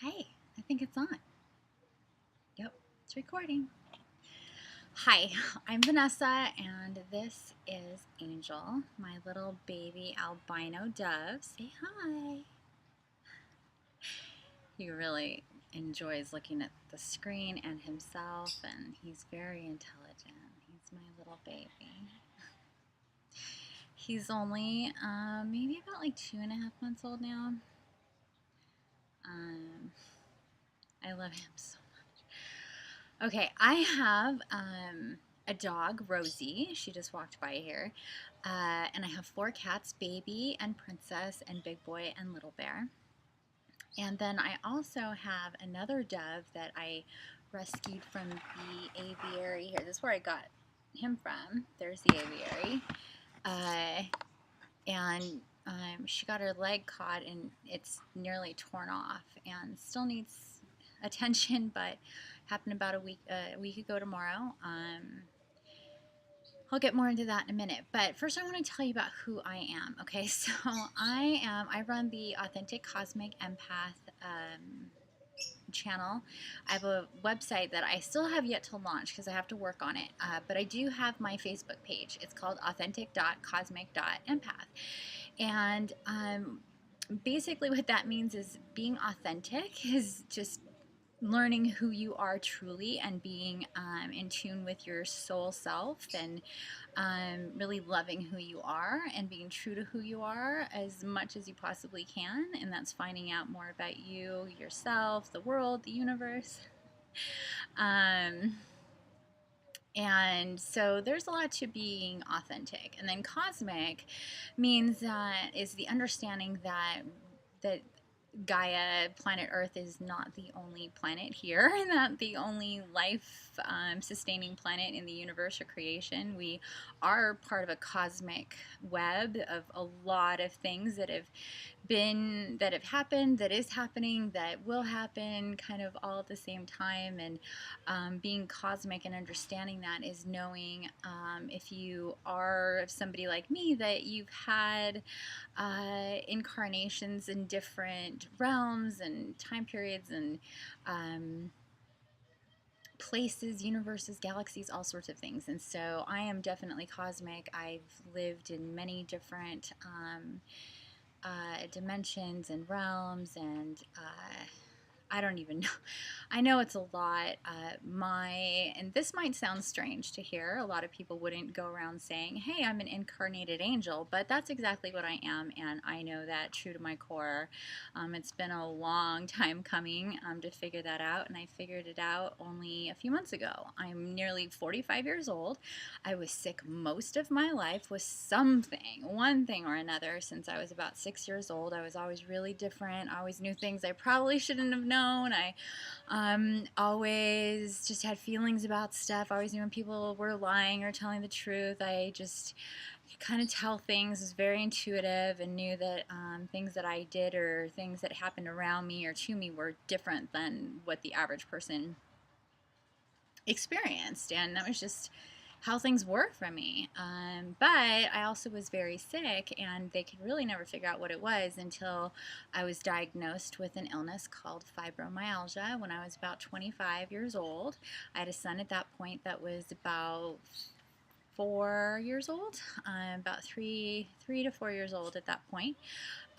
Hey, I think it's on. Yep, it's recording. Hi, I'm Vanessa, and this is Angel, my little baby albino dove. Say hi. He really enjoys looking at the screen and himself, and he's very intelligent. He's my little baby. He's only maybe about like 2.5 months old now. I love him so much. Okay, I have a dog, Rosie. She just walked by here. And I have 4 cats, Baby and Princess and Big Boy and Little Bear. And then I also have another dove that I rescued from the aviary here. This is where I got him from. There's the aviary. And she got her leg caught and it's nearly torn off and still needs attention, but happened about a week ago tomorrow. I'll get more into that in a minute, but first I want to tell you about who I am. Okay, so I run the Authentic Cosmic Empath channel. I have a website that I still have yet to launch because I have to work on it, but I do have my Facebook page. It's called authentic.cosmic.empath, and basically what that means is being authentic is just learning who you are truly and being in tune with your soul self, and really loving who you are and being true to who you are as much as you possibly can. And that's finding out more about you, yourself, the world, the universe. And so there's a lot to being authentic. And then cosmic means that is the understanding that Gaia, planet Earth, is not the only planet here, not the only life sustaining planet in the universe or creation. We are part of a cosmic web of a lot of things that have happened, that is happening, that will happen, kind of all at the same time. And being cosmic and understanding that is knowing, if you are somebody like me, that you've had incarnations in different realms and time periods and places, universes, galaxies, all sorts of things. And so I am definitely cosmic. I've lived in many different dimensions and realms, and I don't even know. I know it's a lot. And this might sound strange to hear. A lot of people wouldn't go around saying, hey, I'm an incarnated angel, but that's exactly what I am, and I know that true to my core. It's been a long time coming to figure that out, and I figured it out only a few months ago. I'm nearly 45 years old. I was sick most of my life with something, one thing or another, since I was about 6 years old. I was always really different. I always knew things I probably shouldn't have known. I always just had feelings about stuff. I always knew when people were lying or telling the truth. I just kind of tell things, was very intuitive, and knew that things that I did or things that happened around me or to me were different than what the average person experienced. And that was just how things were for me. But I also was very sick, and they could really never figure out what it was until I was diagnosed with an illness called fibromyalgia when I was about 25 years old. I had a son at that point that was about 4 years old, about three to 4 years old at that point.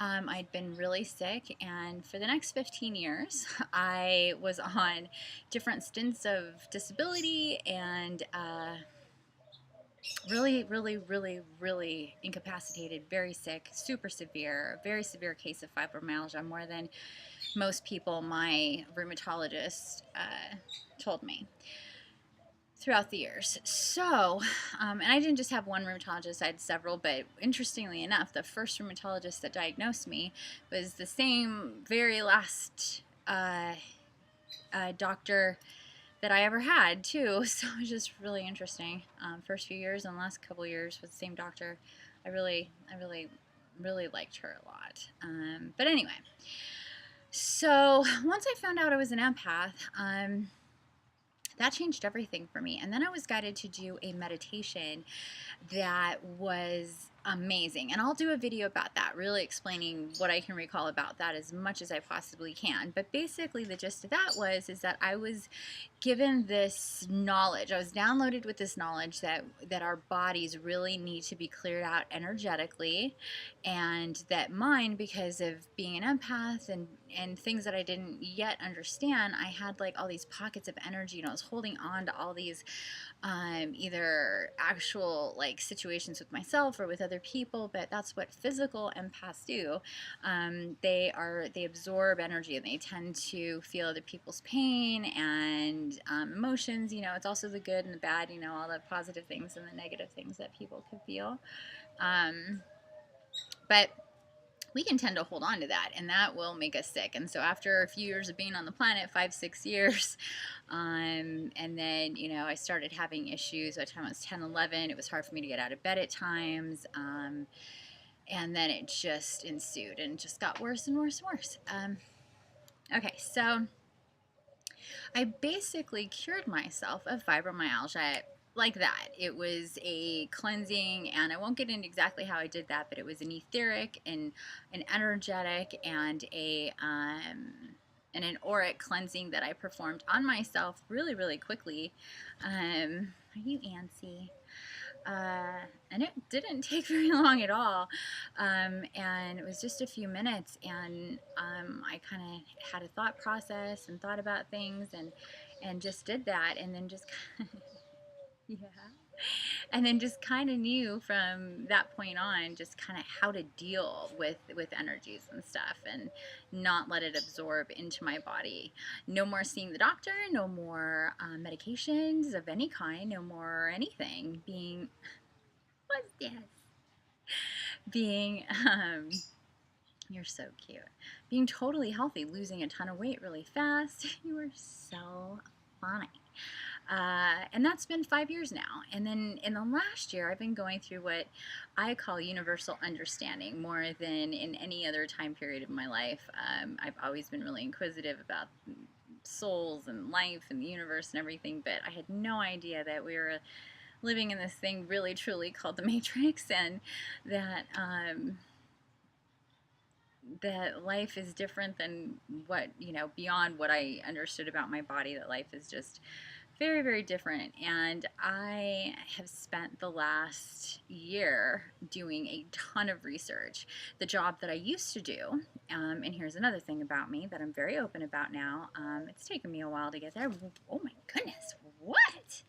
I'd been really sick, and for the next 15 years, I was on different stints of disability and really incapacitated, very sick, super severe, very severe case of fibromyalgia, more than most people my rheumatologist told me throughout the years. So, and I didn't just have one rheumatologist, I had several, but interestingly enough, the first rheumatologist that diagnosed me was the same very last doctor that I ever had too. So it was just really interesting. First few years and the last couple years with the same doctor. I really liked her a lot. But anyway, so once I found out I was an empath, that changed everything for me. And then I was guided to do a meditation that was amazing. And I'll do a video about that, really explaining what I can recall about that as much as I possibly can. But basically the gist of that is that I was given this knowledge. I was downloaded with this knowledge that our bodies really need to be cleared out energetically, and that mine, because of being an empath and things that I didn't yet understand, I had like all these pockets of energy, and I was holding on to all these either actual like situations with myself or with other people. But that's what physical empaths do. They absorb energy, and they tend to feel other people's pain and emotions. It's also the good and the bad, all the positive things and the negative things that people could feel. But we can tend to hold on to that, and that will make us sick. And so after a few years of being on the planet, 5-6 years, and then I started having issues. By the time I was 10, 11, it was hard for me to get out of bed at times, and then it just ensued and just got worse and worse and worse. Okay, so I basically cured myself of fibromyalgia like that. It was a cleansing, and I won't get into exactly how I did that, but it was an etheric and an energetic and an auric cleansing that I performed on myself really, really quickly. Are you antsy? And it didn't take very long at all, and it was just a few minutes, and I kind of had a thought process and thought about things, and just did that, and then just yeah, and then just kind of knew from that point on just kind of how to deal with energies and stuff, and not let it absorb into my body. No more seeing the doctor, no more medications of any kind, no more anything. What's this? Being you're so cute. Being totally healthy, losing a ton of weight really fast. You are so funny. And that's been 5 years now. And then in the last year, I've been going through what I call universal understanding more than in any other time period of my life. I've always been really inquisitive about souls and life and the universe and everything, but I had no idea that we were living in this thing really truly called the Matrix, and that that life is different than what, beyond what I understood about my body, that life is just very, very different. And I have spent the last year doing a ton of research. The job that I used to do, and here's another thing about me that I'm very open about now. It's taken me a while to get there. Oh my goodness, what?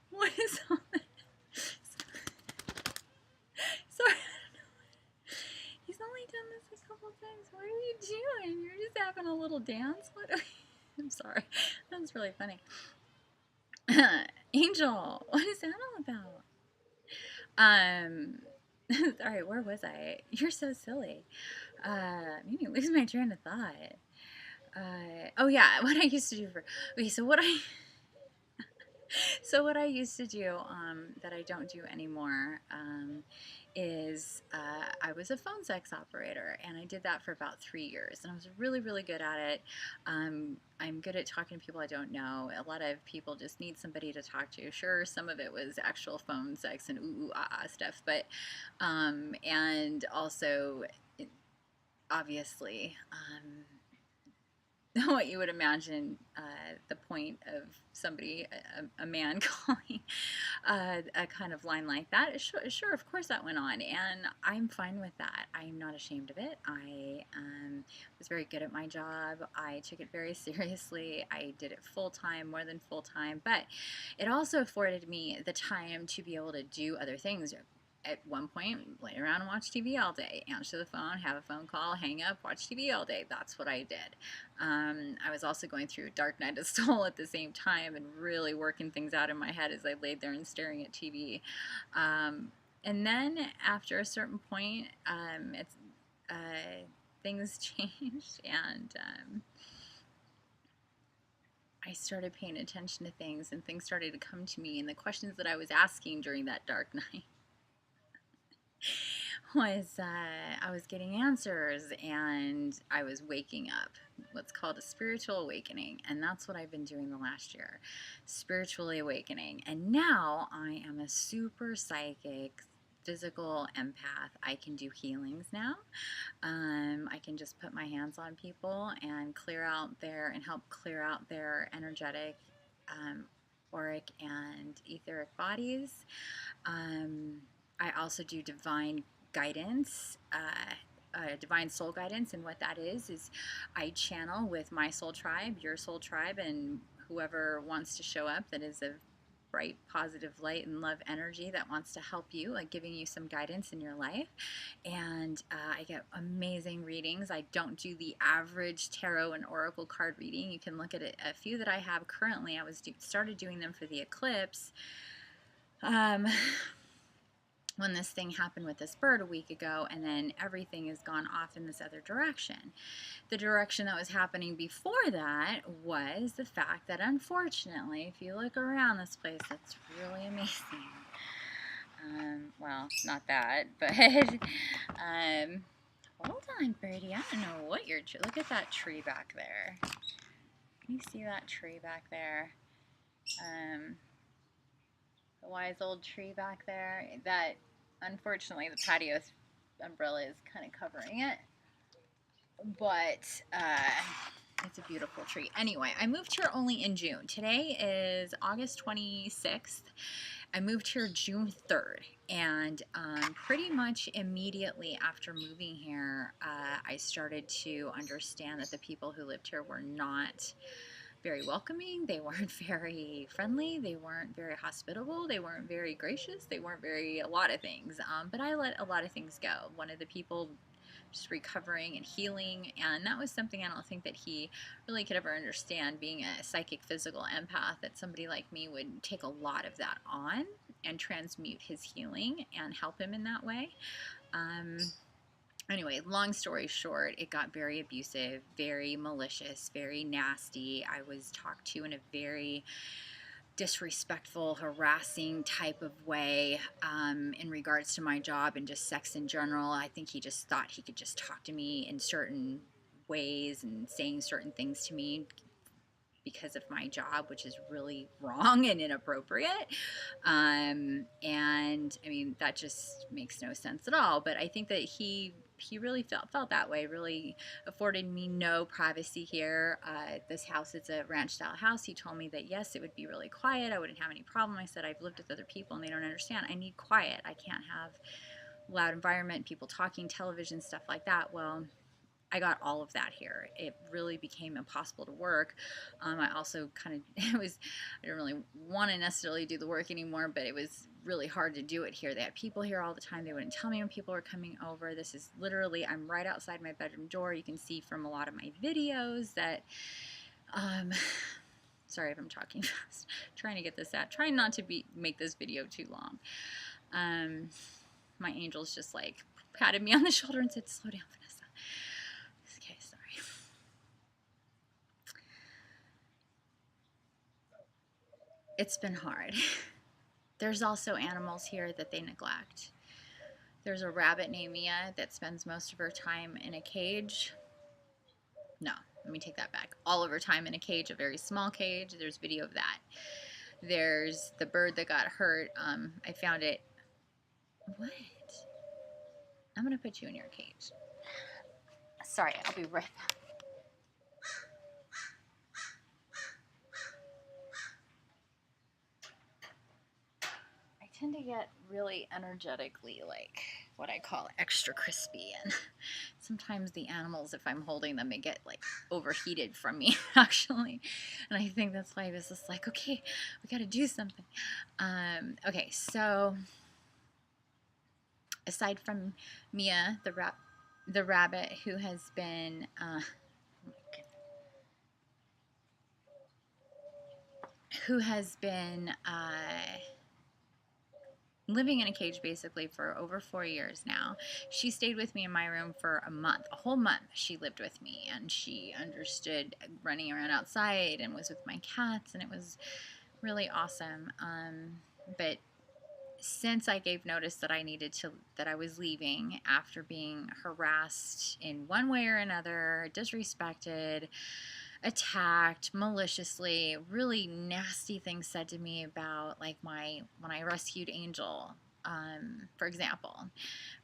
What is all that? Sorry, he's only done this a couple times. What are you doing? You're just having a little dance? What? I'm sorry. That was really funny. Angel, what is that all about? All right, where was I? You're so silly. Made me lose my train of thought. Oh yeah, what I used to do for. Okay, so what I. So what I used to do that I don't do anymore is I was a phone sex operator, and I did that for about 3 years, and I was really, really good at it. I'm good at talking to people I don't know. A lot of people just need somebody to talk to. Sure, some of it was actual phone sex and ooh, ooh ah, ah stuff, but and also obviously what you would imagine the point of somebody, a man, calling a kind of line like that. Sure, of course that went on, and I'm fine with that. I'm not ashamed of it. I was very good at my job. I took it very seriously. I did it full time, more than full time, but it also afforded me the time to be able to do other things. At one point, lay around and watch TV all day, answer the phone, have a phone call, hang up, watch TV all day. That's what I did. I was also going through Dark Night of Soul at the same time, and really working things out in my head as I laid there and staring at TV. And then after a certain point, things changed, and I started paying attention to things, and things started to come to me, and the questions that I was asking during that dark night was I was getting answers and I was waking up, what's called a spiritual awakening. And that's what I've been doing the last year, spiritually awakening. And now I am a super psychic, physical empath. I can do healings now. I can just put my hands on people and clear out their and help clear out their energetic, auric, and etheric bodies. Um, I also do divine guidance, divine soul guidance, and what that is I channel with my soul tribe, your soul tribe, and whoever wants to show up that is of bright, positive light and love energy that wants to help you, like giving you some guidance in your life. And I get amazing readings. I don't do the average tarot and oracle card reading. You can look at a few that I have currently. I started doing them for the eclipse. When this thing happened with this bird a week ago, and then everything has gone off in this other direction. The direction that was happening before that was the fact that, unfortunately, if you look around this place, it's really amazing. Well, not that, but hold on, birdie. I don't know what you're. Look at that tree back there. Can you see that tree back there? The wise old tree back there. That, unfortunately, the patio umbrella is kind of covering it, but it's a beautiful tree. Anyway, I moved here only in June. Today is August 26th. I moved here June 3rd, and pretty much immediately after moving here, I started to understand that the people who lived here were not very welcoming. They weren't very friendly. They weren't very hospitable. They weren't very gracious. They weren't a lot of things. But I let a lot of things go. One of the people just recovering and healing, and that was something I don't think that he really could ever understand, being a psychic physical empath, that somebody like me would take a lot of that on and transmute his healing and help him in that way. Anyway, long story short, it got very abusive, very malicious, very nasty. I was talked to in a very disrespectful, harassing type of way in regards to my job and just sex in general. I think he just thought he could just talk to me in certain ways and saying certain things to me because of my job, which is really wrong and inappropriate. And I mean, that just makes no sense at all. But I think that he really felt that way, really afforded me no privacy here. This house is a ranch style house. He told me that yes, it would be really quiet. I wouldn't have any problem. I said, I've lived with other people and they don't understand. I need quiet. I can't have loud environment, people talking, television, stuff like that. Well, I got all of that here. It really became impossible to work. I also kind of, I didn't really want to necessarily do the work anymore, but it was really hard to do it here. They had people here all the time. They wouldn't tell me when people were coming over. This is literally, I'm right outside my bedroom door. You can see from a lot of my videos that, sorry if I'm talking fast, trying to get this out, trying not to make this video too long. My angel's just like patted me on the shoulder and said, slow down, Vanessa. Okay, sorry. It's been hard. There's also animals here that they neglect. There's a rabbit named Mia that spends most of her time in a cage. No, let me take that back. All of her time in a cage, a very small cage. There's video of that. There's the bird that got hurt. I found it. What? I'm going to put you in your cage. Sorry, I'll be right back. I tend to get really energetically, like, what I call extra crispy, and sometimes the animals, if I'm holding them, they get like overheated from me actually, and I think that's why I was just like, okay, we got to do something. Okay, so aside from Mia, the rabbit who has been living in a cage basically for over 4 years now. She stayed with me in my room for a month, a whole month. She lived with me and she understood running around outside and was with my cats, and it was really awesome. But since I gave notice that that I was leaving after being harassed in one way or another, disrespected, attacked maliciously, really nasty things said to me about, like, when I rescued Angel. For example,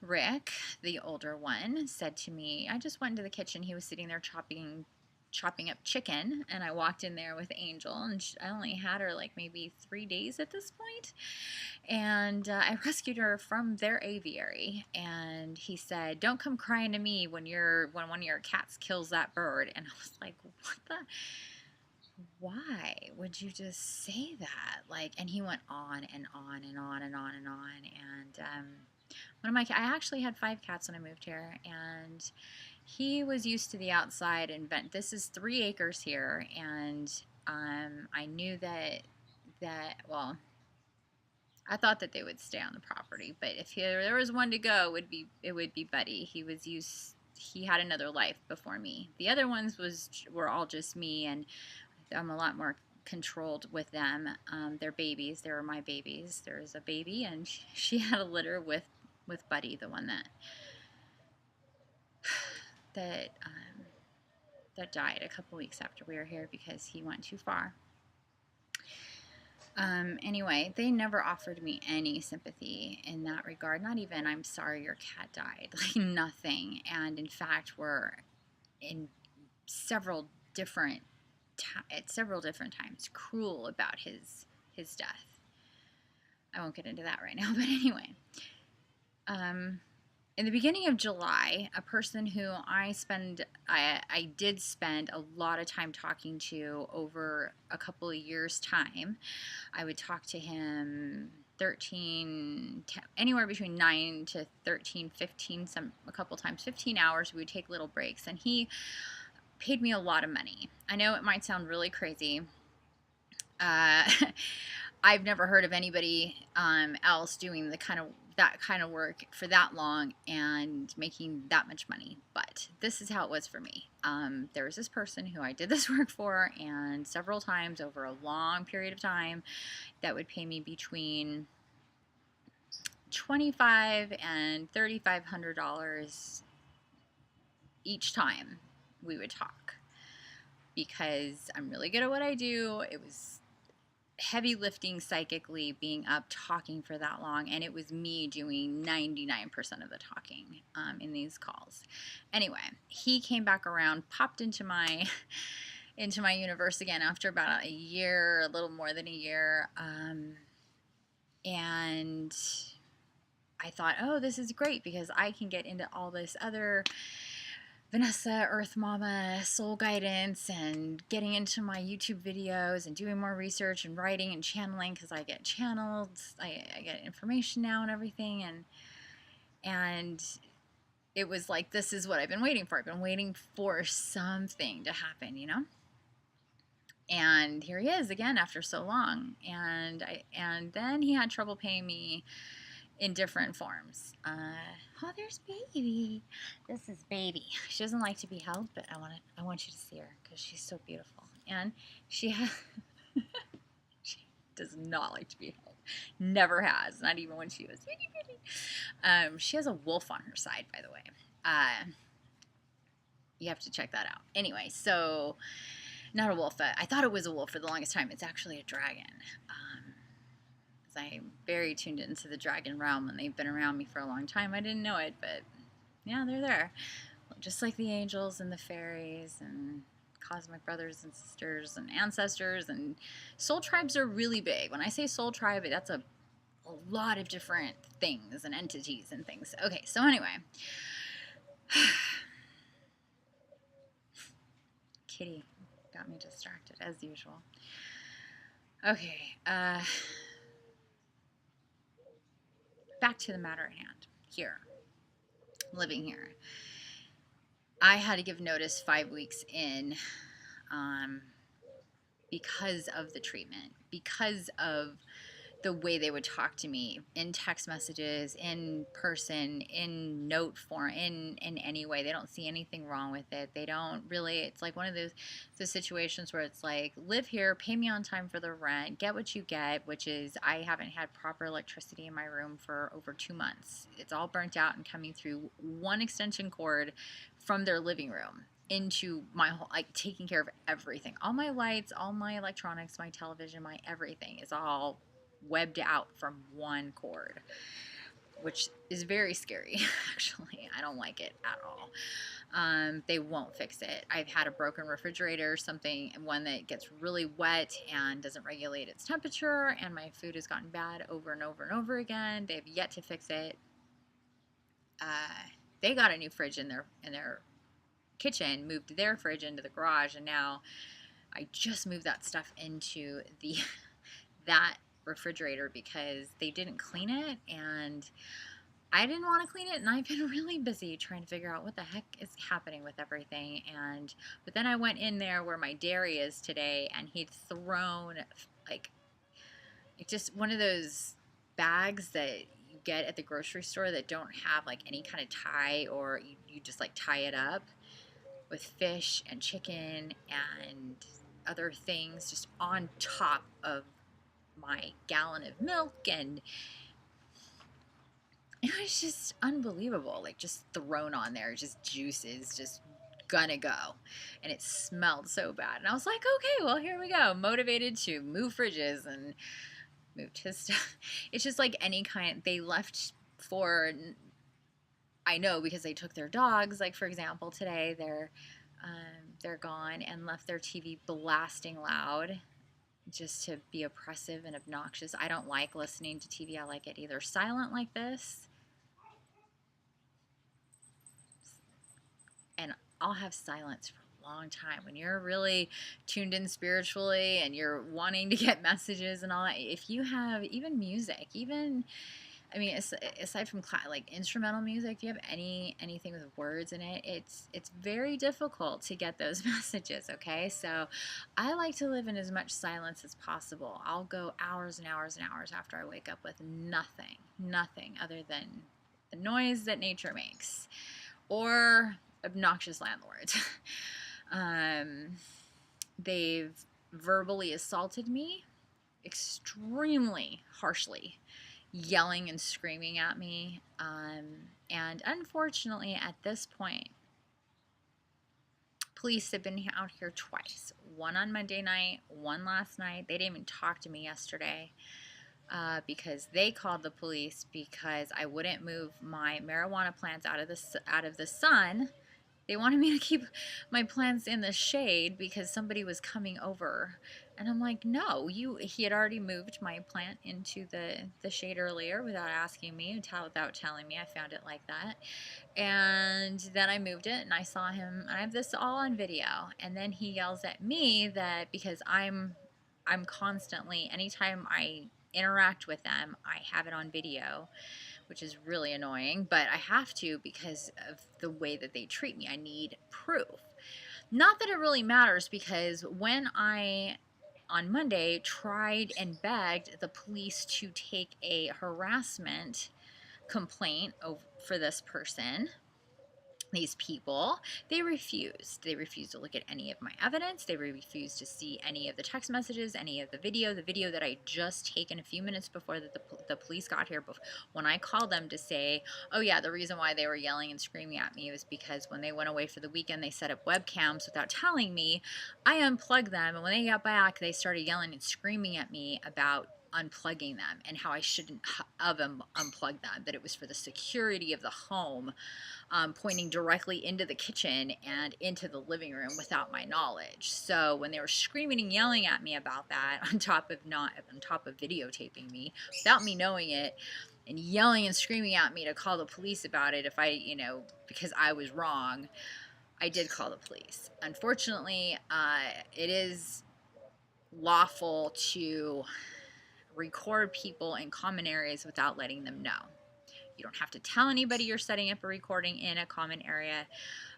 Rick, the older one, said to me, I just went into the kitchen. He was sitting there chopping up chicken, and I walked in there with Angel, and I only had her like maybe 3 days at this point, and I rescued her from their aviary. And he said, "Don't come crying to me when one of your cats kills that bird." And I was like, "What the? Why would you just say that?" Like, and he went on and on and on and on and on. And one of my I actually had 5 cats when I moved here, and he was used to the outside and this is 3 acres here, and I knew that well, I thought that they would stay on the property, but if there was one to go, it would be Buddy. He had another life before me. The other ones were all just me, and I'm a lot more controlled with them. They're babies. They were my babies. There's a baby, and she had a litter with Buddy, the one that that died a couple weeks after we were here because he went too far. Anyway, they never offered me any sympathy in that regard. Not even, "I'm sorry your cat died." Like, nothing. And in fact, we're in several different at several different times cruel about his death. I won't get into that right now, but anyway. In the beginning of July, a person who I did spend a lot of time talking to over a couple of years' time. I would talk to him anywhere between 9 to 13, 15, a couple times, 15 hours. We would take little breaks, and he paid me a lot of money. I know it might sound really crazy. I've never heard of anybody else doing that kind of work for that long and making that much money, but this is how it was for me. There was this person who I did this work for, and several times over a long period of time, that would pay me between $2,500 and $3,500 each time we would talk, because I'm really good at what I do. It was heavy lifting psychically, being up talking for that long, and it was me doing 99% of the talking in these calls. Anyway, he came back around, popped into my universe again after about a year, a little more than a year, and I thought, oh, this is great because I can get into all this other Vanessa, Earth Mama, soul guidance, and getting into my YouTube videos and doing more research and writing and channeling, because I get channeled, I get information now and everything, and it was like, this is what I've been waiting for. I've been waiting for something to happen, you know? And here he is again after so long, and then he had trouble paying me in different forms. Oh, there's Baby. This is Baby. She doesn't like to be held, but I want you to see her because she's so beautiful. And she does not like to be held. Never has. Not even when she was itty bitty. She has a wolf on her side, by the way. You have to check that out. Anyway, so not a wolf. I thought it was a wolf for the longest time. It's actually a dragon. I'm very tuned into the dragon realm, and they've been around me for a long time. I didn't know it, but yeah, they're there. Just like the angels and the fairies and cosmic brothers and sisters and ancestors, and soul tribes are really big. When I say soul tribe, that's a lot of different things and entities and things. Okay, so anyway. Kitty got me distracted as usual. Okay, back to the matter at hand. Here, living here, I had to give notice 5 weeks in, because of the treatment, because of the way they would talk to me in text messages, in person, in note form, in any way. They don't see anything wrong with it. They don't really. It's like one of those situations where it's like, live here, pay me on time for the rent, get what you get, which is I haven't had proper electricity in my room for over 2 months. It's all burnt out and coming through one extension cord from their living room into my whole, like, taking care of everything. All my lights, all my electronics, my television, my everything is all webbed out from one cord, which is very scary. Actually, I don't like it at all. They won't fix it. I've had a broken refrigerator, one that gets really wet and doesn't regulate its temperature, and my food has gotten bad over and over and over again. They've yet to fix it. They got a new fridge in their kitchen, moved their fridge into the garage, and now I just moved that stuff into that refrigerator because they didn't clean it, and I didn't want to clean it, and I've been really busy trying to figure out what the heck is happening with everything. But then I went in there where my dairy is today, and he'd thrown like just one of those bags that you get at the grocery store that don't have like any kind of tie, or you just like tie it up with fish and chicken and other things just on top of my gallon of milk, and it was just unbelievable, like just thrown on there, just juices, just gonna go. And it smelled so bad, and I was like, okay, well, here we go, motivated to move fridges and moved his stuff. It's just like any kind, they left for, I know because they took their dogs, like for example today they're gone and left their TV blasting loud just to be oppressive and obnoxious. I don't like listening to TV. I like it either silent like this, and I'll have silence for a long time. When you're really tuned in spiritually and you're wanting to get messages and all that, if you have even music, even, I mean, aside from like instrumental music, if you have anything with words in it, it's very difficult to get those messages. Okay, so I like to live in as much silence as possible. I'll go hours and hours and hours after I wake up with nothing other than the noise that nature makes, or obnoxious landlords. They've verbally assaulted me extremely harshly, yelling and screaming at me. And unfortunately, at this point, police have been out here twice. One on Monday night, one last night. They didn't even talk to me yesterday because they called the police because I wouldn't move my marijuana plants out of the sun. They wanted me to keep my plants in the shade because somebody was coming over. And I'm like, no, he had already moved my plant into the shade earlier without asking me, without telling me. I found it like that. And then I moved it, and I saw him, and I have this all on video. And then he yells at me that because I'm constantly, anytime I interact with them, I have it on video, which is really annoying, but I have to because of the way that they treat me. I need proof. Not that it really matters, because when I, on Monday, tried and begged the police to take a harassment complaint for this person, these people, they refused. They refused to look at any of my evidence. They refused to see any of the text messages, any of the video that I just taken a few minutes before the police got here. When I called them to say, oh yeah, the reason why they were yelling and screaming at me was because when they went away for the weekend, they set up webcams without telling me. I unplugged them, and when they got back, they started yelling and screaming at me about unplugging them and how I shouldn't have unplugged them, that it was for the security of the home, pointing directly into the kitchen and into the living room without my knowledge. So when they were screaming and yelling at me about that, on top of videotaping me without me knowing it, and yelling and screaming at me to call the police about it because I was wrong, I did call the police. Unfortunately, it is lawful to record people in common areas without letting them know. You don't have to tell anybody you're setting up a recording in a common area.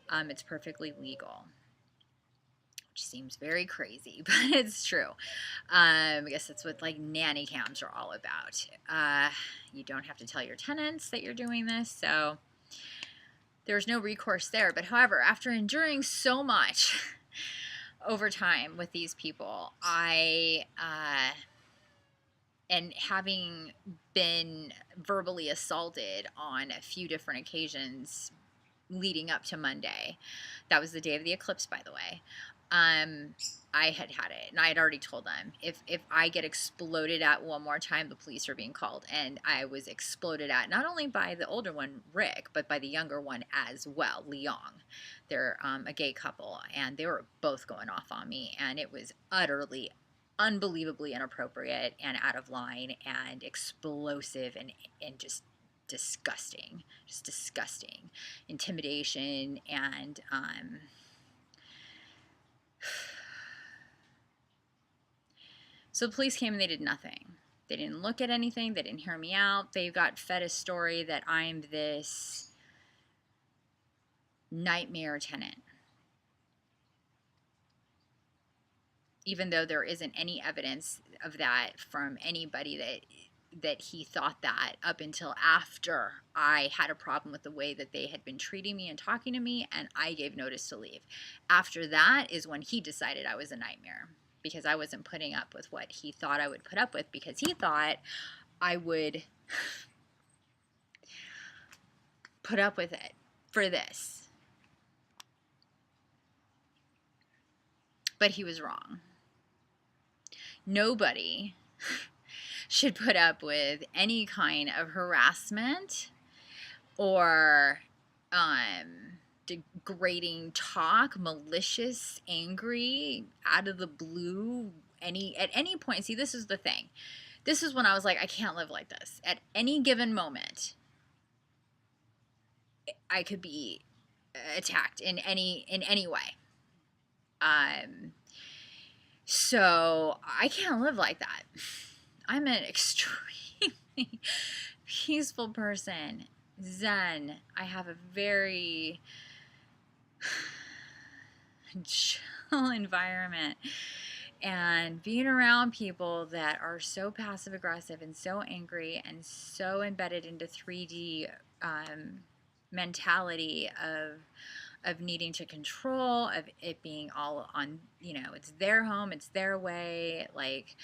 It's perfectly legal. which seems very crazy, but it's true. I guess that's what like nanny cams are all about. You don't have to tell your tenants that you're doing this, so there's no recourse there. But however, after enduring so much over time with these people, and having been verbally assaulted on a few different occasions leading up to Monday, that was the day of the eclipse, by the way. I had it, and I had already told them if I get exploded at one more time, the police are being called. And I was exploded at not only by the older one, Rick, but by the younger one as well, Leong. They're a gay couple, and they were both going off on me, and it was utterly, unbelievably inappropriate and out of line and explosive and just disgusting, intimidation. And so the police came and they did nothing. They didn't look at anything. They didn't hear me out. They got fed a story that I'm this nightmare tenant, even though there isn't any evidence of that from anybody that he thought that up until after I had a problem with the way that they had been treating me and talking to me, and I gave notice to leave. After that is when he decided I was a nightmare, because I wasn't putting up with what he thought I would put up with, because he thought I would put up with it for this. But he was wrong. Nobody should put up with any kind of harassment or degrading talk, malicious, angry, out of the blue, at any point. See, this is the thing. This is when I was like, I can't live like this. At any given moment, I could be attacked in any way. So I can't live like that. I'm an extremely peaceful person, zen. I have a very chill environment, and being around people that are so passive aggressive and so angry and so embedded into 3D mentality of needing to control, of it being all on, it's their home, it's their way. Like,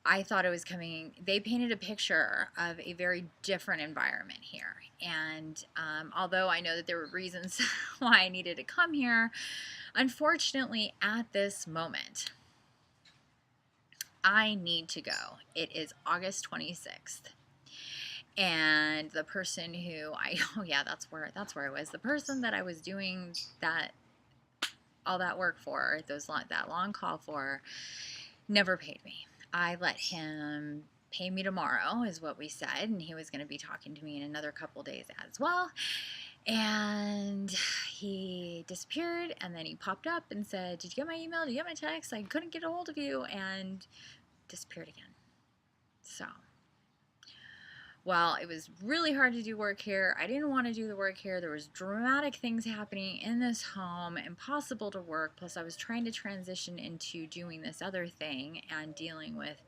I thought it was coming, they painted a picture of a very different environment here. And although I know that there were reasons why I needed to come here, unfortunately, at this moment, I need to go. It is August 26th. And the person who that's where I was. The person that I was doing all that work for, that long call for, never paid me. I let him pay me tomorrow, is what we said, and he was going to be talking to me in another couple days as well. And he disappeared, and then he popped up and said, "Did you get my email? Did you get my text? I couldn't get a hold of you," and disappeared again. So, well, it was really hard to do work here. I didn't want to do the work here. There was dramatic things happening in this home, impossible to work. Plus, I was trying to transition into doing this other thing and dealing with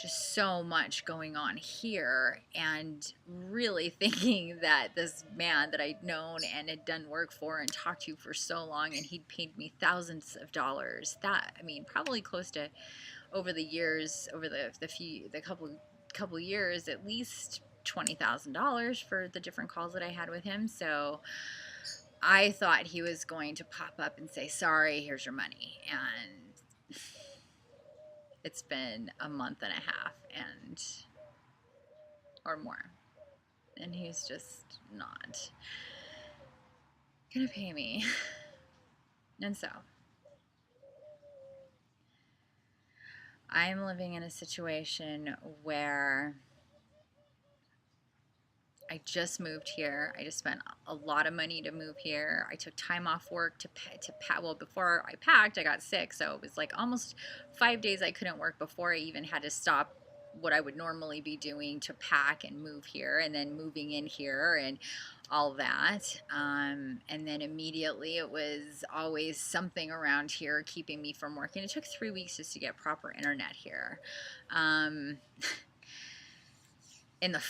just so much going on here, and really thinking that this man that I'd known and had done work for and talked to for so long, and he'd paid me thousands of dollars, probably close to, over the years, over the couple years, at least $20,000 for the different calls that I had with him. So I thought he was going to pop up and say, "Sorry, here's your money." And it's been a month and a half or more, and he's just not gonna pay me. And so I'm living in a situation where I just moved here. I just spent a lot of money to move here. I took time off work to pack. Well, before I packed, I got sick, so it was like almost 5 days I couldn't work before I even had to stop what I would normally be doing to pack and move here, and then moving in here and all that. And then immediately it was always something around here keeping me from working. It took 3 weeks just to get proper internet here. In the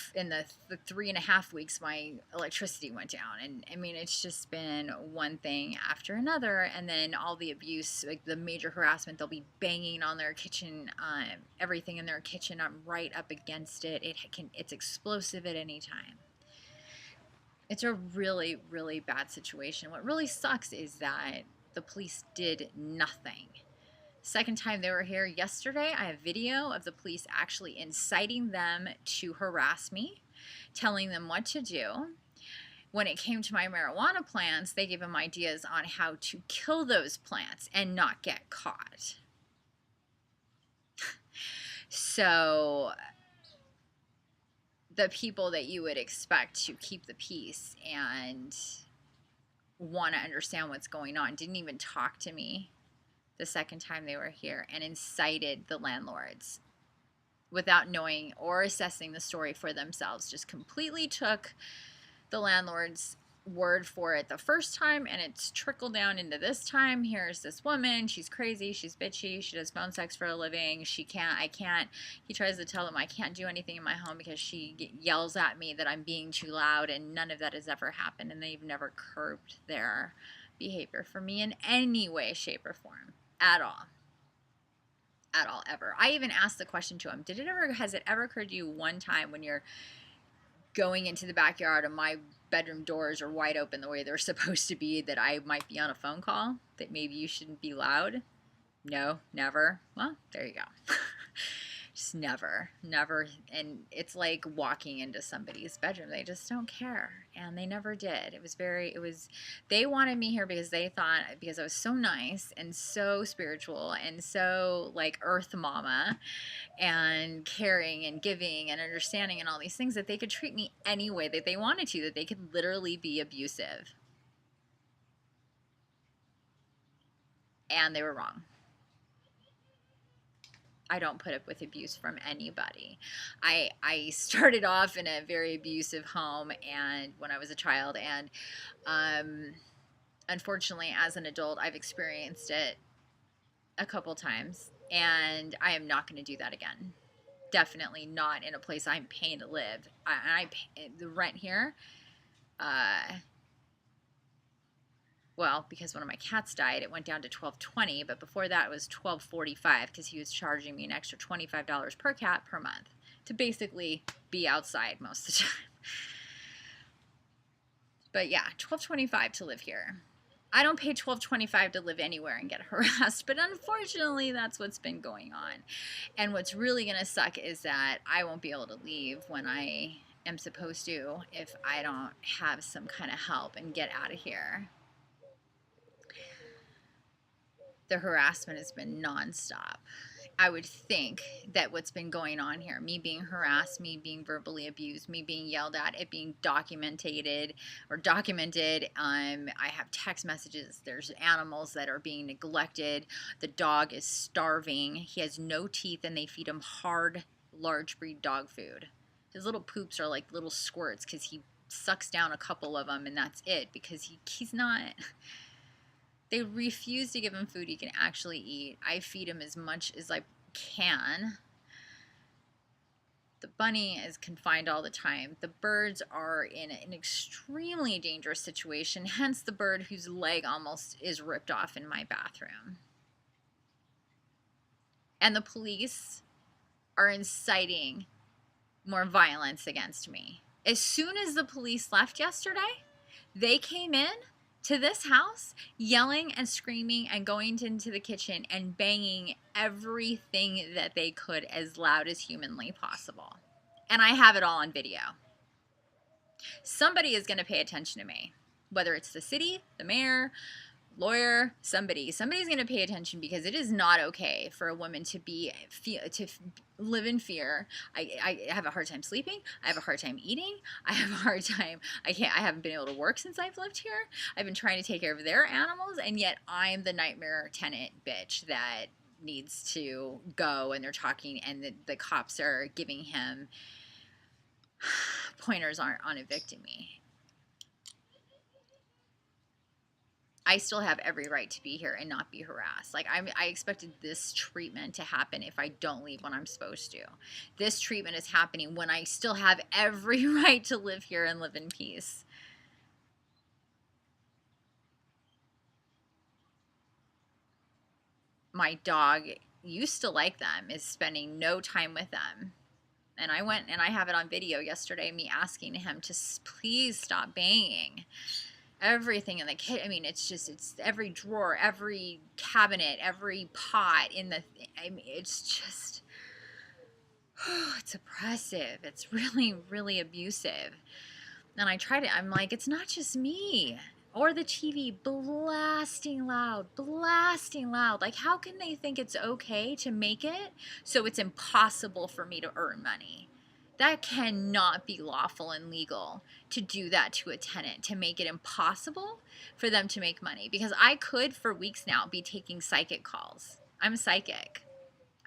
3.5 weeks, my electricity went down, and I mean, it's just been one thing after another. And then all the abuse, like the major harassment, they'll be banging on their kitchen, everything in their kitchen. I'm right up against it. It's explosive at any time. It's a really, really bad situation. What really sucks is that the police did nothing. Second time they were here yesterday, I have video of the police actually inciting them to harass me, telling them what to do. When it came to my marijuana plants, they gave them ideas on how to kill those plants and not get caught. So the people that you would expect to keep the peace and want to understand what's going on didn't even talk to me the second time they were here, and incited the landlords without knowing or assessing the story for themselves. Just completely took the landlord's word for it the first time, and it's trickled down into this time. Here's this woman, she's crazy, she's bitchy, she does phone sex for a living, he tries to tell them I can't do anything in my home because she yells at me that I'm being too loud, and none of that has ever happened, and they've never curbed their behavior for me in any way, shape, or form. At all, ever. I even asked the question to him, has it ever occurred to you one time when you're going into the backyard and my bedroom doors are wide open the way they're supposed to be, that I might be on a phone call, that maybe you shouldn't be loud? No, never. Well, there you go. Just never. And it's like walking into somebody's bedroom. They just don't care. And they never did. They wanted me here because they thought, because I was so nice and so spiritual and so like earth mama and caring and giving and understanding and all these things, that they could treat me any way that they wanted to, that they could literally be abusive. And they were wrong. I don't put up with abuse from anybody. I started off in a very abusive home, and when I was a child, and unfortunately as an adult I've experienced it a couple times, and I am not going to do that again. Definitely not in a place I'm paying to live. I pay the rent here. Well, because one of my cats died, it went down to $12.20, but before that it was $12.45 because he was charging me an extra $25 per cat per month to basically be outside most of the time. But yeah, $12.25 to live here. I don't pay $12.25 to live anywhere and get harassed, but unfortunately that's what's been going on. And what's really going to suck is that I won't be able to leave when I am supposed to if I don't have some kind of help and get out of here. The harassment has been nonstop. I would think that what's been going on here, me being harassed, me being verbally abused, me being yelled at, it being documented. I have text messages. There's animals that are being neglected. The dog is starving. He has no teeth, and they feed him hard, large breed dog food. His little poops are like little squirts because he sucks down a couple of them, and that's it, because he's not... They refuse to give him food he can actually eat. I feed him as much as I can. The bunny is confined all the time. The birds are in an extremely dangerous situation, hence the bird whose leg almost is ripped off in my bathroom. And the police are inciting more violence against me. As soon as the police left yesterday, they came in to this house yelling and screaming and going into the kitchen and banging everything that they could as loud as humanly possible. And I have it all on video. Somebody is going to pay attention to me, whether it's the city, the mayor, lawyer, somebody's going to pay attention, because it is not okay for a woman to live in fear. I have a hard time sleeping. I have a hard time eating. I have a hard time. I haven't been able to work since I've lived here. I've been trying to take care of their animals, and yet I'm the nightmare tenant bitch that needs to go, and they're talking, and the cops are giving him pointers on evicting me. I still have every right to be here and not be harassed. Like, I expected this treatment to happen if I don't leave when I'm supposed to. This treatment is happening when I still have every right to live here and live in peace. My dog used to like them, is spending no time with them. And I went, and I have it on video yesterday, me asking him to please stop banging everything in the kitchen. I mean, it's every drawer, every cabinet, every pot in the, I mean, it's just, it's oppressive. It's really, really abusive. And I tried it. I'm like, it's not just me. Or the TV blasting loud, blasting loud. Like, how can they think it's okay to make it so it's impossible for me to earn money? That cannot be lawful and legal to do that to a tenant, to make it impossible for them to make money. Because I could, for weeks now, be taking psychic calls. I'm psychic.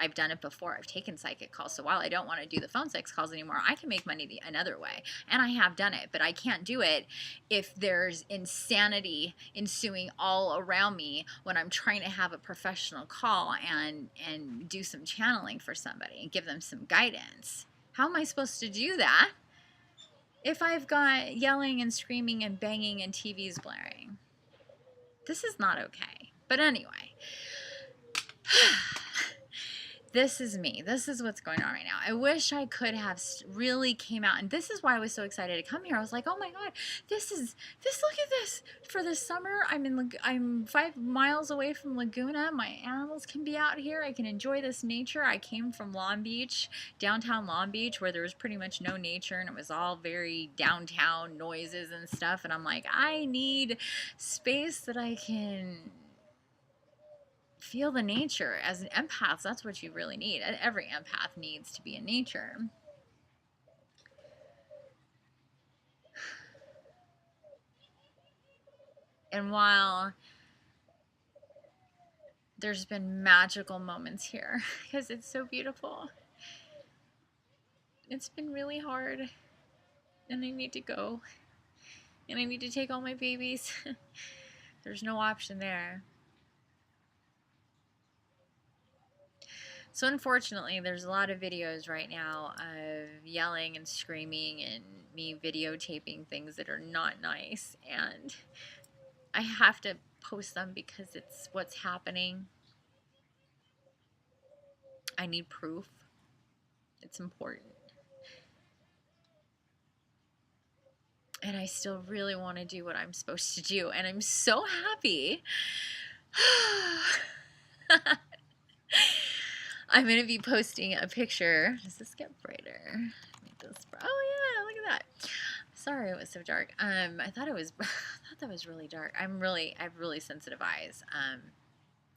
I've done it before. I've taken psychic calls. So while I don't want to do the phone sex calls anymore, I can make money another way. And I have done it. But I can't do it if there's insanity ensuing all around me when I'm trying to have a professional call and do some channeling for somebody and give them some guidance. How am I supposed to do that if I've got yelling and screaming and banging and TVs blaring? This is not okay. But anyway, this is me. This is what's going on right now. I wish I could have really came out, and this is why I was so excited to come here. I was like, oh my God, look at this. For this summer, I'm 5 miles away from Laguna. My animals can be out here. I can enjoy this nature. I came from Long Beach, downtown Long Beach, where there was pretty much no nature, and it was all very downtown noises and stuff. And I'm like, I need space that I can feel the nature. As an empath, that's what you really need. Every empath needs to be in nature. And while there's been magical moments here, because it's so beautiful, it's been really hard, and I need to go, and I need to take all my babies. There's no option there. So unfortunately, there's a lot of videos right now of yelling and screaming and me videotaping things that are not nice, and I have to post them because it's what's happening. I need proof. It's important. And I still really want to do what I'm supposed to do, and I'm so happy. I'm going to be posting a picture. Does this get brighter? Make this, oh yeah, look at that. Sorry it was so dark. I thought that was really dark. I have really sensitive eyes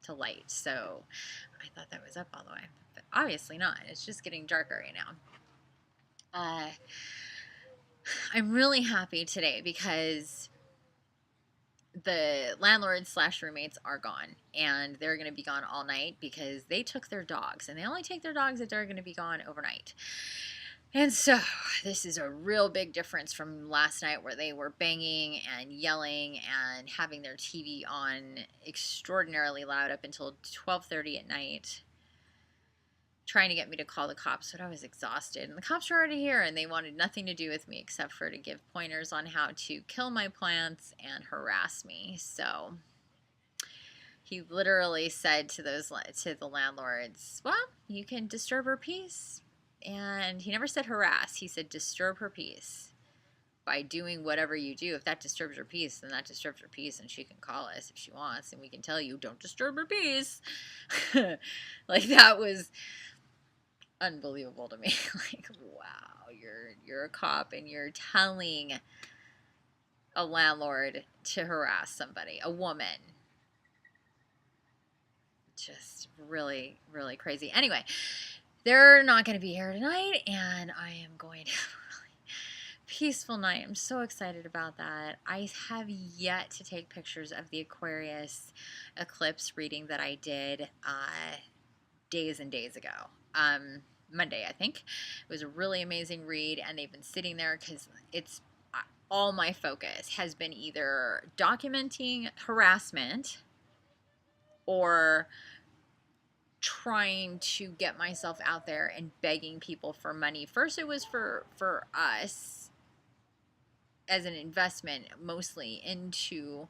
to light, so I thought that was up all the way, but obviously not. It's just getting darker right now. I'm really happy today because the landlords / roommates are gone, and they're going to be gone all night because they took their dogs, and they only take their dogs if they're going to be gone overnight. And so this is a real big difference from last night, where they were banging and yelling and having their TV on extraordinarily loud up until 12:30 at night, trying to get me to call the cops, but I was exhausted. And the cops were already here, and they wanted nothing to do with me except for to give pointers on how to kill my plants and harass me. So he literally said to the landlords, well, you can disturb her peace. And he never said harass. He said disturb her peace by doing whatever you do. If that disturbs her peace, then that disturbs her peace, and she can call us if she wants, and we can tell you, don't disturb her peace. Like, that was unbelievable to me. Like, wow, you're a cop, and you're telling a landlord to harass somebody, a woman. Just really, really crazy. Anyway, they're not going to be here tonight, and I am going to have a really peaceful night. I'm so excited about that. I have yet to take pictures of the Aquarius eclipse reading that I did. days and days ago. Monday, I think. It was a really amazing read, and they've been sitting there because it's all my focus has been either documenting harassment or trying to get myself out there and begging people for money. First, it was for us as an investment, mostly into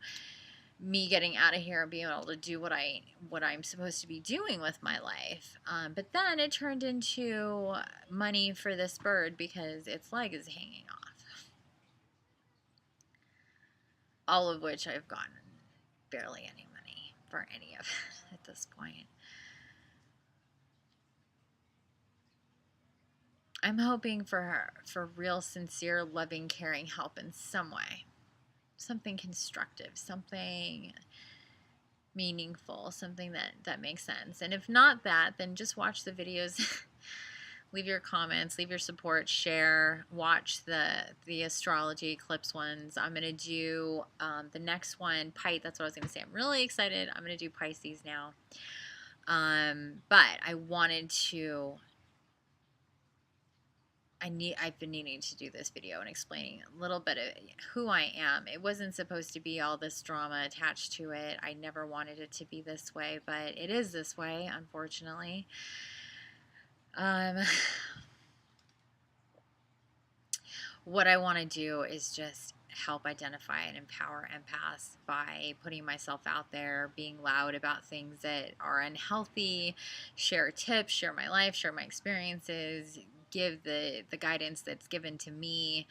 me getting out of here and being able to do what I'm supposed to be doing with my life. But then it turned into money for this bird because its leg is hanging off. All of which I've gotten barely any money for any of it at this point. I'm hoping for real, sincere, loving, caring help in some way. Something constructive, something meaningful, something that makes sense. And if not that, then just watch the videos. Leave your comments, leave your support, share, watch the astrology eclipse ones. I'm going to do the next one, that's what I was going to say. I'm really excited. I'm going to do Pisces now. But I wanted to, I've been needing to do this video and explaining a little bit of who I am. It wasn't supposed to be all this drama attached to it. I never wanted it to be this way, but it is this way, unfortunately. What I want to do is just help identify and empower empaths by putting myself out there, being loud about things that are unhealthy, share tips, share my life, share my experiences, give the guidance that's given to me,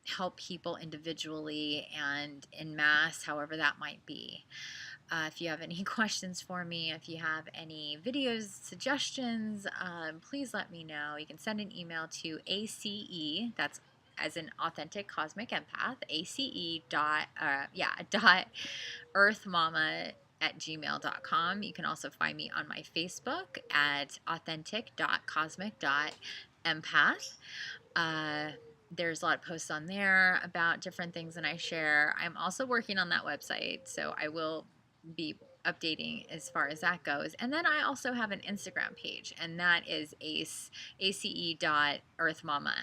help people individually and in mass, however that might be. If you have any questions for me, if you have any videos, suggestions, please let me know. You can send an email to ACE, that's as an authentic cosmic empath, dot earthmama@gmail.com. You can also find me on my Facebook at authentic.cosmic.empath. There's a lot of posts on there about different things that I share. I'm also working on that website, so I will be updating as far as that goes. And then I also have an Instagram page, and that is ace.earthmama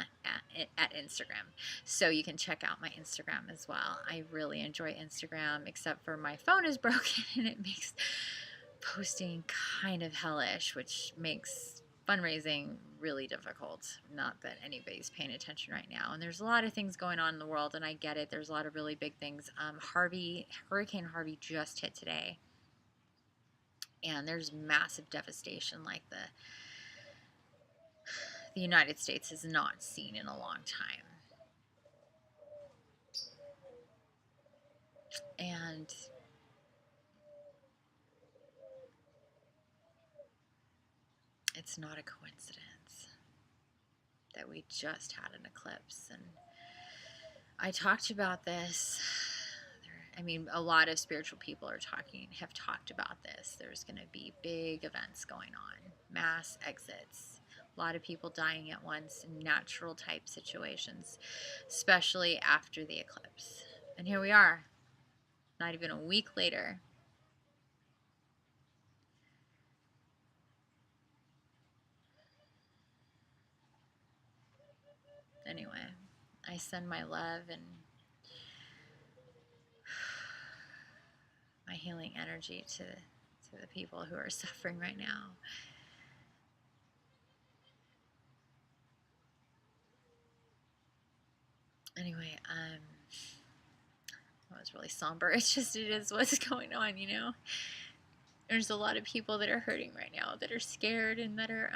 at Instagram. So you can check out my Instagram as well. I really enjoy Instagram, except for my phone is broken and it makes posting kind of hellish, which makes fundraising really difficult. Not that anybody's paying attention right now. And there's a lot of things going on in the world, and I get it. There's a lot of really big things. Hurricane Harvey just hit today. And there's massive devastation like the United States has not seen in a long time. And it's not a coincidence that we just had an eclipse. And I talked about this. I mean, a lot of spiritual people have talked about this. There's going to be big events going on, mass exits, a lot of people dying at once in natural type situations, especially after the eclipse. And here we are, not even a week later. Anyway, I send my love and my healing energy to the people who are suffering right now. Anyway, well, it's really somber. It is what's going on, you know? There's a lot of people that are hurting right now, that are scared and that are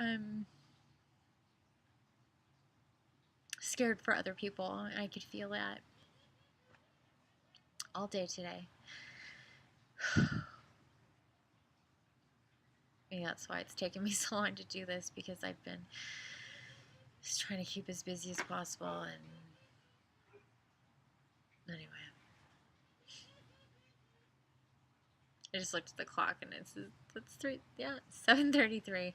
scared for other people. And I could feel that all day today. Maybe that's why it's taken me so long to do this, because I've been just trying to keep as busy as possible. And anyway, I just looked at the clock and it's 7:33,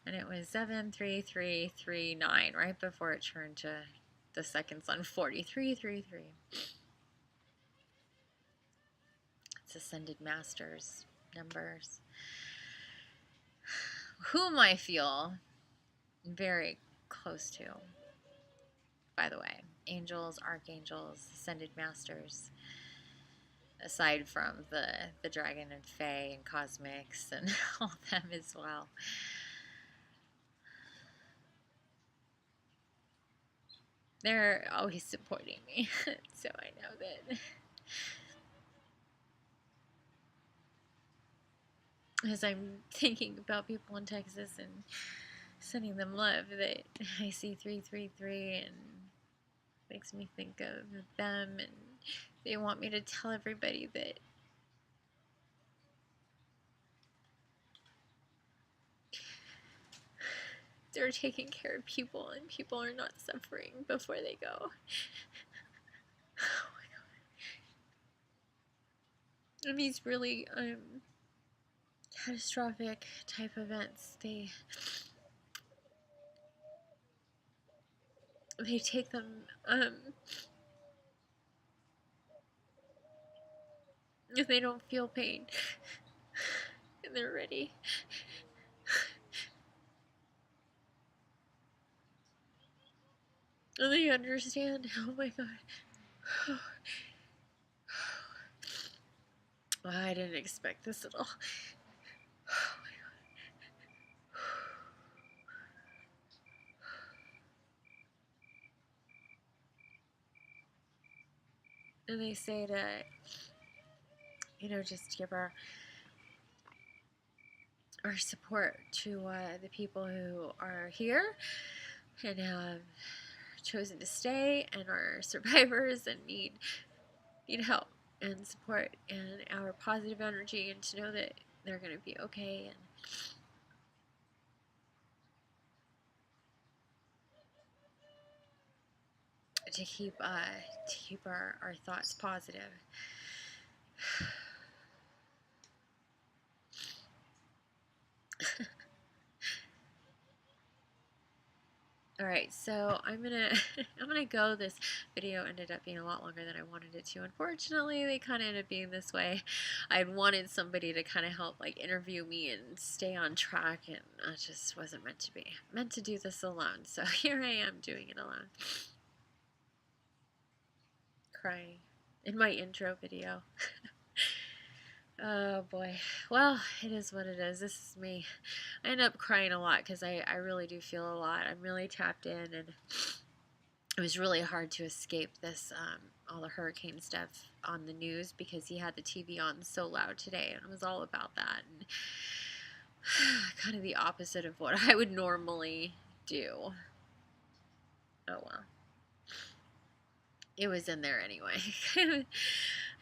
and it was 7:33:39 right before it turned to the seconds on 43:33. It's ascended masters numbers. whom I feel very close to, by the way. Angels, archangels, ascended masters, aside from the dragon and fae and cosmics and all them as well. They're always supporting me, so I know that as I'm thinking about people in Texas and sending them love, that I see 333 and makes me think of them, and they want me to tell everybody that they're taking care of people and people are not suffering before they go. Oh my God. And these really catastrophic type events, they take them if they don't feel pain and they're ready. And they understand. Oh my God. Well, I didn't expect this at all. Oh my God. And they say to, just give our support to the people who are here and have chosen to stay and are survivors and need help and support and our positive energy, and to know that they're going to be okay, and to keep our thoughts positive. All right, so I'm gonna go. This video ended up being a lot longer than I wanted it to. Unfortunately, they kind of ended up being this way. I'd wanted somebody to kind of help, like, interview me and stay on track, and it just wasn't meant to be. Meant to do this alone. So here I am doing it alone, crying in my intro video. Oh boy. Well, it is what it is. This is me. I end up crying a lot because I really do feel a lot. I'm really tapped in, and it was really hard to escape this, all the hurricane stuff on the news, because he had the TV on so loud today, and it was all about that, and kind of the opposite of what I would normally do. Oh well. It was in there anyway.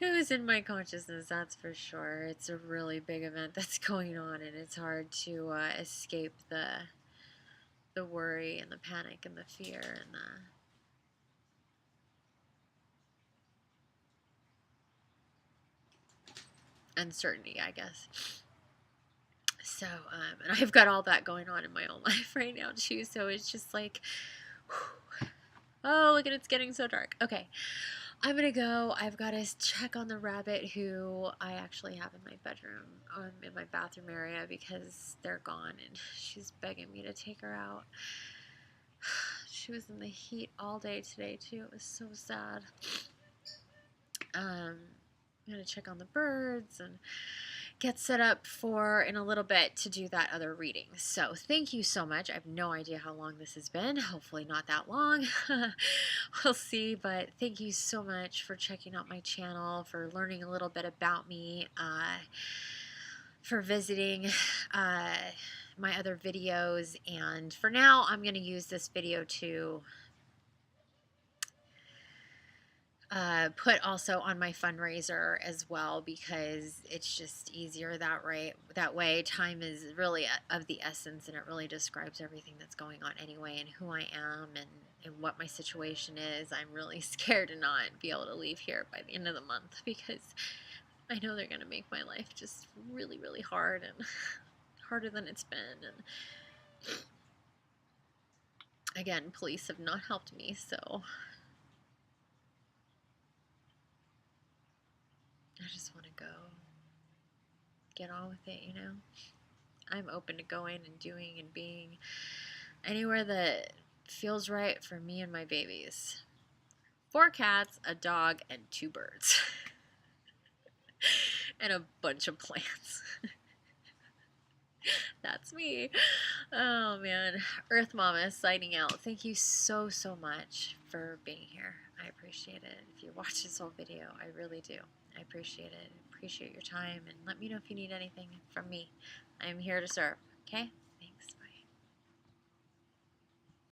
It was in my consciousness, that's for sure. It's a really big event that's going on, and it's hard to escape the worry and the panic and the fear and the uncertainty, I guess. So, and I've got all that going on in my own life right now too, so it's just like, whew. Oh, look at it's getting so dark. Okay, I'm gonna go. I've got to check on the rabbit who I actually have in my bedroom, in my bathroom area, because they're gone, and she's begging me to take her out. She was in the heat all day today too. It was so sad. I'm gonna check on the birds and get set up for, in a little bit, to do that other reading. So thank you so much. I have no idea how long this has been. Hopefully not that long. We'll see. But thank you so much for checking out my channel, for learning a little bit about me, for visiting my other videos. And for now, I'm going to use this video to put also on my fundraiser as well, because it's just easier that way. Time is really of the essence, and it really describes everything that's going on anyway, and who I am, and what my situation is. I'm really scared to not be able to leave here by the end of the month, because I know they're going to make my life just really, really hard, and harder than it's been. And again, police have not helped me, so I just want to go get on with it, I'm open to going and doing and being anywhere that feels right for me and my babies. 4 cats, a dog, and 2 birds. And a bunch of plants. That's me. Oh man. Earth Mama signing out. Thank you so, so much for being here. I appreciate it. If you watch this whole video, I really do. I appreciate it. I appreciate your time. And let me know if you need anything from me. I'm here to serve. Okay?